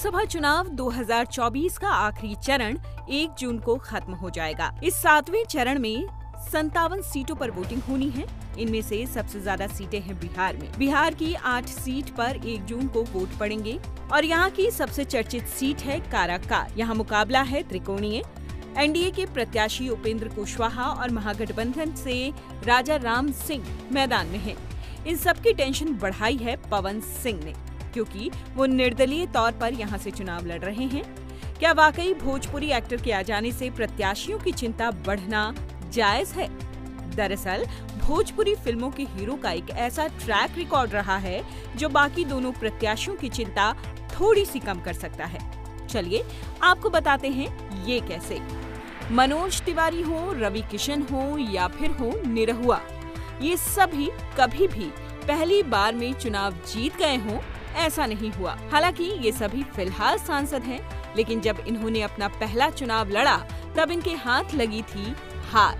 लोकसभा चुनाव 2024 का आखिरी चरण 1 जून को खत्म हो जाएगा। इस 7वें चरण में 57 सीटों पर वोटिंग होनी है। इनमें से सबसे ज्यादा सीटें हैं बिहार में। बिहार की 8 सीट पर 1 जून को वोट पड़ेंगे और यहाँ की सबसे चर्चित सीट है काराकाट। यहाँ मुकाबला है त्रिकोणीय। एनडीए के प्रत्याशी उपेंद्र कुशवाहा और महागठबंधन से राजा राम सिंह मैदान में हैं। इन सबकी टेंशन बढ़ाई है पवन सिंह ने, क्योंकि वो निर्दलीय तौर पर यहां से चुनाव लड़ रहे हैं। क्या वाकई भोजपुरी एक्टर के आ जाने से प्रत्याशियों की चिंता बढ़ना जायज है? दरअसल भोजपुरी फिल्मों के हीरो का एक ऐसा ट्रैक रिकॉर्ड रहा है जो बाकी दोनों प्रत्याशियों की चिंता थोड़ी सी कम कर सकता है। चलिए आपको बताते हैं ये कैसे। मनोज तिवारी हो, रवि किशन हो या फिर हो निरहुआ, ये सभी कभी भी पहली बार में चुनाव जीत गए हों ऐसा नहीं हुआ। हालांकि ये सभी फिलहाल सांसद हैं, लेकिन जब इन्होंने अपना पहला चुनाव लड़ा तब इनके हाथ लगी थी हार।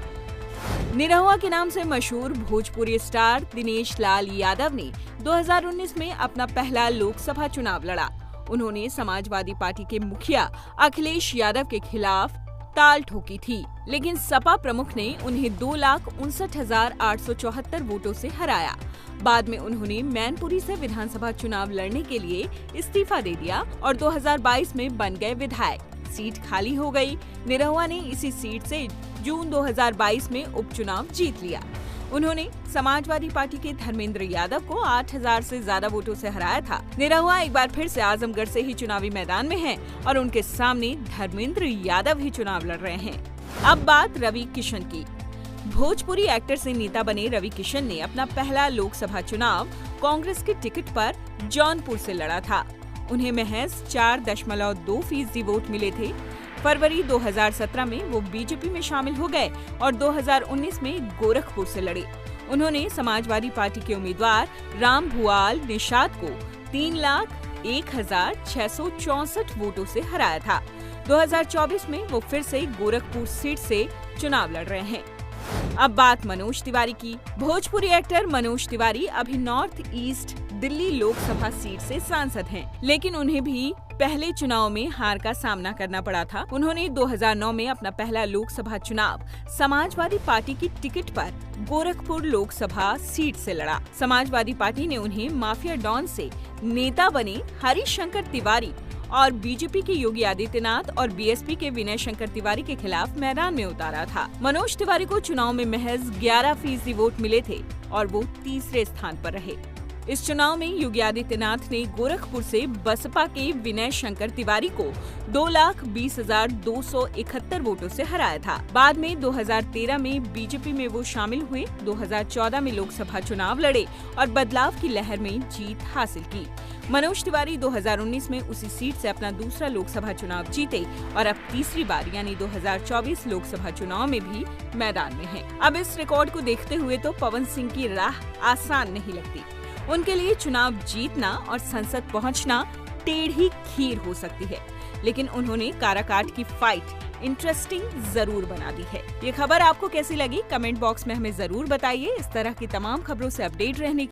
निरहुआ के नाम से मशहूर भोजपुरी स्टार दिनेश लाल यादव ने 2019 में अपना पहला लोकसभा चुनाव लड़ा। उन्होंने समाजवादी पार्टी के मुखिया अखिलेश यादव के खिलाफ ताल ठोकी थी, लेकिन सपा प्रमुख ने उन्हें 2,59,874 वोटों से हराया। बाद में उन्होंने मैनपुरी से विधानसभा चुनाव लड़ने के लिए इस्तीफा दे दिया और 2022 में बन गए विधायक। सीट खाली हो गई। निरहुआ ने इसी सीट से जून 2022 में उपचुनाव जीत लिया। उन्होंने समाजवादी पार्टी के धर्मेंद्र यादव को 8,000 से ज्यादा वोटों से हराया था। निरहुआ एक बार फिर से आजमगढ़ से ही चुनावी मैदान में हैं और उनके सामने धर्मेंद्र यादव ही चुनाव लड़ रहे हैं। अब बात रवि किशन की। भोजपुरी एक्टर से नेता बने रवि किशन ने अपना पहला लोकसभा चुनाव कांग्रेस के टिकट पर जौनपुर से लड़ा था। उन्हें महज 4.2% वोट मिले थे। फरवरी 2017 में वो बीजेपी में शामिल हो गए और 2019 में गोरखपुर से लड़े। उन्होंने समाजवादी पार्टी के उम्मीदवार राम भुआल निषाद को 3,01,664 वोटों से हराया था। 2024 में वो फिर से गोरखपुर सीट से चुनाव लड़ रहे हैं। अब बात मनोज तिवारी की। भोजपुरी एक्टर मनोज तिवारी अभी north east Delhi Lok Sabha seat से सांसद हैं, लेकिन उन्हें भी पहले चुनाव में हार का सामना करना पड़ा था। उन्होंने 2009 में अपना पहला लोकसभा चुनाव समाजवादी पार्टी की टिकट पर गोरखपुर लोकसभा सीट से लड़ा। समाजवादी पार्टी ने उन्हें माफिया डॉन से नेता बने हरिशंकर तिवारी और बीजेपी के योगी आदित्यनाथ और बीएसपी के विनय शंकर तिवारी के खिलाफ मैदान में उतारा था। मनोज तिवारी को चुनाव में महज 11% वोट मिले थे और वो तीसरे स्थान पर रहे। इस चुनाव में योगी आदित्यनाथ ने गोरखपुर से बसपा के विनय शंकर तिवारी को 2,20,271 वोटों से हराया था। बाद में 2013 में बीजेपी में वो शामिल हुए। 2014 में लोकसभा चुनाव लड़े और बदलाव की लहर में जीत हासिल की। मनोज तिवारी 2019 में उसी सीट से अपना दूसरा लोकसभा चुनाव जीते और अब तीसरी बार यानी 2024 लोकसभा चुनाव में भी मैदान में हैं। अब इस रिकॉर्ड को देखते हुए तो पवन सिंह की राह आसान नहीं लगती। उनके लिए चुनाव जीतना और संसद पहुंचना टेढ़ी खीर हो सकती है, लेकिन उन्होंने काराकाट की फाइट इंटरेस्टिंग जरूर बना दी है। ये खबर आपको कैसी लगी कमेंट बॉक्स में हमें जरूर बताइए। इस तरह की तमाम खबरों से अपडेट रहने